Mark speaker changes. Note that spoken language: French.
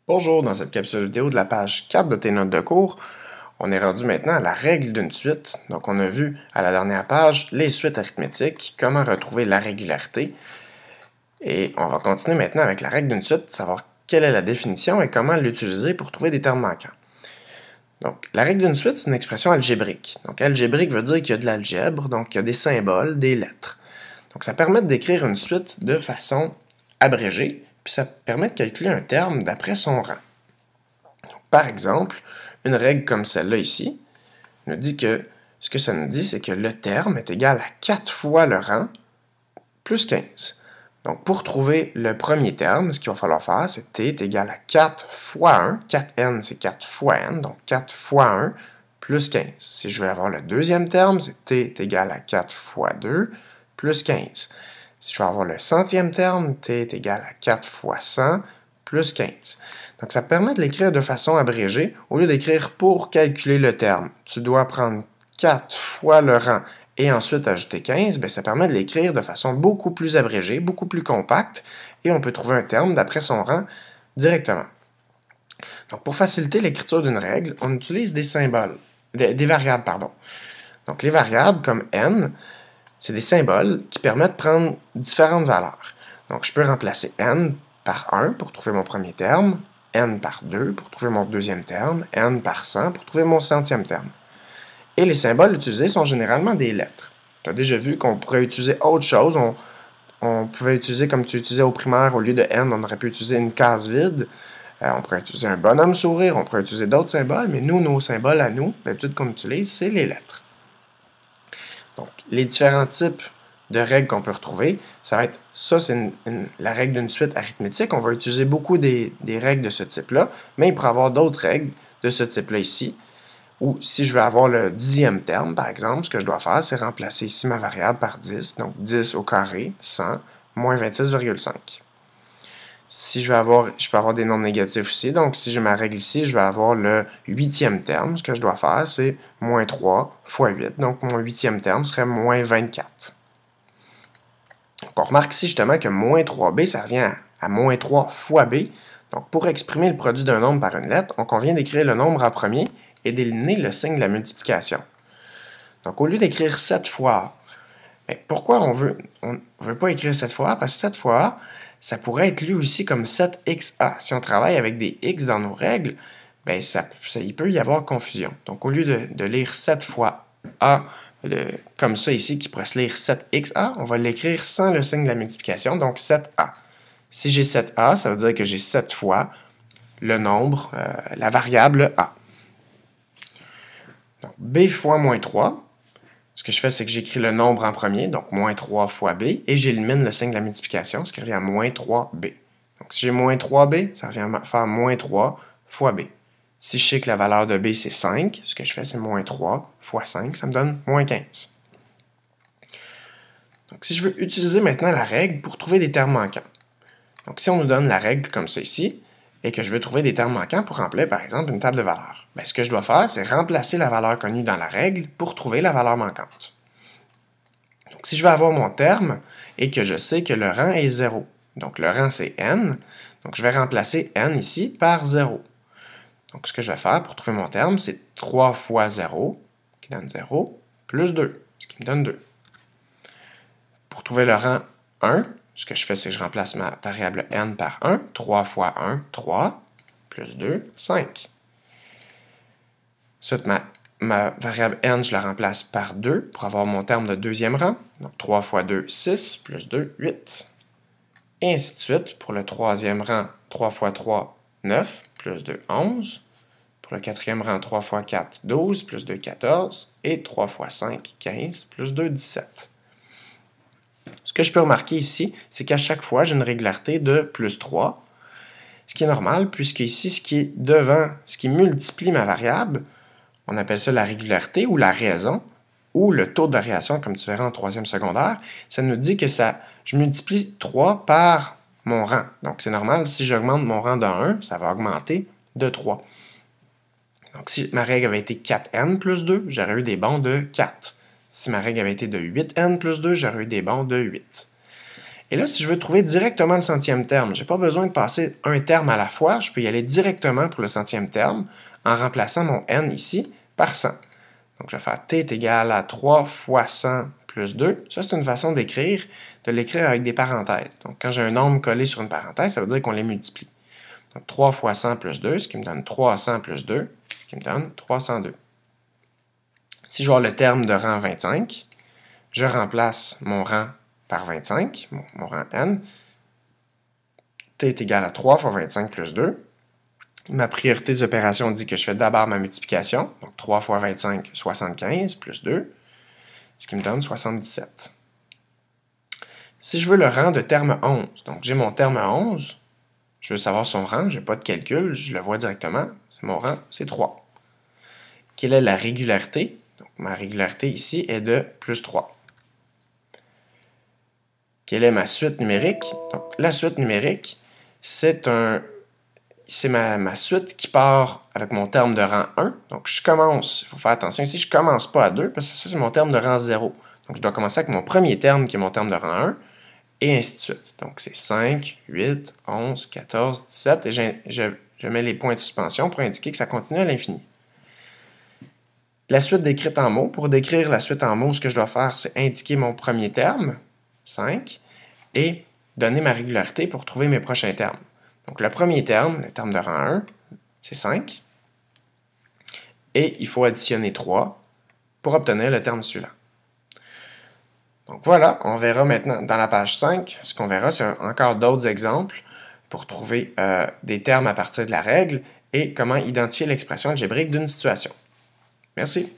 Speaker 1: Bonjour, dans cette capsule vidéo de la page 4 de tes notes de cours, on est rendu maintenant à la règle d'une suite. Donc on a vu à la dernière page les suites arithmétiques, comment retrouver la régularité. Et on va continuer maintenant avec la règle d'une suite, savoir quelle est la définition et comment l'utiliser pour trouver des termes manquants. Donc la règle d'une suite, c'est une expression algébrique. Donc algébrique veut dire qu'il y a de l'algèbre, donc il y a des symboles, des lettres. Donc ça permet d'écrire une suite de façon abrégée, puis ça permet de calculer un terme d'après son rang. Donc, par exemple, une règle comme celle-là ici nous dit que ce que ça nous dit, c'est que le terme est égal à 4 fois le rang plus 15. Donc, pour trouver le premier terme, ce qu'il va falloir faire, c'est t est égal à 4 fois 1. 4n, c'est 4 fois n, donc 4 fois 1 plus 15. Si je veux avoir le deuxième terme, c'est t est égal à 4 fois 2 plus 15. Si je veux avoir le centième terme, t est égal à 4 fois 100 plus 15. Donc, ça permet de l'écrire de façon abrégée. Au lieu d'écrire pour calculer le terme, tu dois prendre 4 fois le rang et ensuite ajouter 15, bien, ça permet de l'écrire de façon beaucoup plus abrégée, beaucoup plus compacte, et on peut trouver un terme d'après son rang directement. Donc, pour faciliter l'écriture d'une règle, on utilise des symboles, des variables, pardon. Donc, les variables, comme n, c'est des symboles qui permettent de prendre différentes valeurs. Donc, je peux remplacer n par 1 pour trouver mon premier terme, n par 2 pour trouver mon deuxième terme, n par 100 pour trouver mon centième terme. Et les symboles utilisés sont généralement des lettres. Tu as déjà vu qu'on pourrait utiliser autre chose. On pouvait utiliser, comme tu utilisais au primaire, au lieu de n, on aurait pu utiliser une case vide. On pourrait utiliser un bonhomme sourire, on pourrait utiliser d'autres symboles, mais nous, nos symboles à nous, d'habitude qu'on utilise, c'est les lettres. Donc, les différents types de règles qu'on peut retrouver, ça va être, ça c'est la règle d'une suite arithmétique. On va utiliser beaucoup des règles de ce type-là, mais il pourrait y avoir d'autres règles de ce type-là ici. Ou si je veux avoir le dixième terme, par exemple, ce que je dois faire, c'est remplacer ici ma variable par 10. Donc 10 au carré, 100, moins 26,5. Si je peux avoir des nombres négatifs aussi. Donc si j'ai ma règle ici, je vais avoir le huitième terme. Ce que je dois faire, c'est moins 3 fois 8. Donc mon huitième terme serait moins 24. Donc on remarque ici justement que moins 3b, ça revient à moins 3 fois b. Donc pour exprimer le produit d'un nombre par une lettre, on convient d'écrire le nombre en premier et d'éliminer le signe de la multiplication. Donc, au lieu d'écrire 7 fois A, pourquoi on ne veut pas écrire 7 fois A? Parce que 7 fois A, ça pourrait être lu aussi comme 7xa. Si on travaille avec des x dans nos règles, bien, il peut y avoir confusion. Donc, au lieu de lire 7 fois A comme ça ici, qui pourrait se lire 7xa, on va l'écrire sans le signe de la multiplication, donc 7a. Si j'ai 7a, ça veut dire que j'ai 7 fois le nombre, la variable a. Donc, b fois moins 3, ce que je fais, c'est que j'écris le nombre en premier, donc moins 3 fois b, et j'élimine le signe de la multiplication, ce qui revient à moins 3b. Donc, si j'ai moins 3b, ça revient à faire moins 3 fois b. Si je sais que la valeur de b, c'est 5, ce que je fais, c'est moins 3 fois 5, ça me donne moins 15. Donc, si je veux utiliser maintenant la règle pour trouver des termes manquants. Donc, si on nous donne la règle comme ça ici, et que je veux trouver des termes manquants pour remplir, par exemple, une table de valeurs. Bien, ce que je dois faire, c'est remplacer la valeur connue dans la règle pour trouver la valeur manquante. Donc, si je veux avoir mon terme et que je sais que le rang est 0, donc le rang c'est n, donc je vais remplacer n ici par 0. Donc, ce que je vais faire pour trouver mon terme, c'est 3 fois 0, qui donne 0, plus 2, ce qui me donne 2. Pour trouver le rang 1, ce que je fais, c'est que je remplace ma variable n par 1. 3 fois 1, 3, plus 2, 5. Ensuite, ma variable n, je la remplace par 2 pour avoir mon terme de deuxième rang. Donc 3 fois 2, 6, plus 2, 8. Et ainsi de suite. Pour le troisième rang, 3 fois 3, 9, plus 2, 11. Pour le quatrième rang, 3 fois 4, 12, plus 2, 14. Et 3 fois 5, 15, plus 2, 17. Ce que je peux remarquer ici, c'est qu'à chaque fois, j'ai une régularité de plus 3, ce qui est normal, puisque ici, ce qui est devant, ce qui multiplie ma variable, on appelle ça la régularité ou la raison, ou le taux de variation, comme tu verras en troisième secondaire, ça nous dit que je multiplie 3 par mon rang. Donc, c'est normal, si j'augmente mon rang de 1, ça va augmenter de 3. Donc, si ma règle avait été 4n plus 2, j'aurais eu des bons de 4. Si ma règle avait été de 8n plus 2, j'aurais eu des bons de 8. Et là, si je veux trouver directement le centième terme, je n'ai pas besoin de passer un terme à la fois, je peux y aller directement pour le centième terme en remplaçant mon n ici par 100. Donc, je vais faire t est égal à 3 fois 100 plus 2. Ça, c'est une façon d'écrire, de l'écrire avec des parenthèses. Donc, quand j'ai un nombre collé sur une parenthèse, ça veut dire qu'on les multiplie. Donc, 3 fois 100 plus 2, ce qui me donne 300 plus 2, ce qui me donne 302. Si je vois le terme de rang 25, je remplace mon rang par 25, mon rang n. T est égal à 3 fois 25 plus 2. Ma priorité des opérations dit que je fais d'abord ma multiplication. Donc 3 fois 25, 75 plus 2, ce qui me donne 77. Si je veux le rang de terme 11, donc j'ai mon terme 11, je veux savoir son rang, je n'ai pas de calcul, je le vois directement, mon rang, c'est 3. Quelle est la régularité? Donc ma régularité ici est de plus 3. Quelle est ma suite numérique? Donc la suite numérique, c'est ma suite qui part avec mon terme de rang 1. Donc, je commence, il faut faire attention ici, je ne commence pas à 2 parce que ça, c'est mon terme de rang 0. Donc, je dois commencer avec mon premier terme qui est mon terme de rang 1 et ainsi de suite. Donc, c'est 5, 8, 11, 14, 17 et je mets les points de suspension pour indiquer que ça continue à l'infini. La suite décrite en mots. Pour décrire la suite en mots, ce que je dois faire, c'est indiquer mon premier terme, 5, et donner ma régularité pour trouver mes prochains termes. Donc, le premier terme, le terme de rang 1, c'est 5. Et il faut additionner 3 pour obtenir le terme suivant. Donc voilà, on verra maintenant dans la page 5, ce qu'on verra, c'est encore d'autres exemples pour trouver des termes à partir de la règle et comment identifier l'expression algébrique d'une situation. Merci.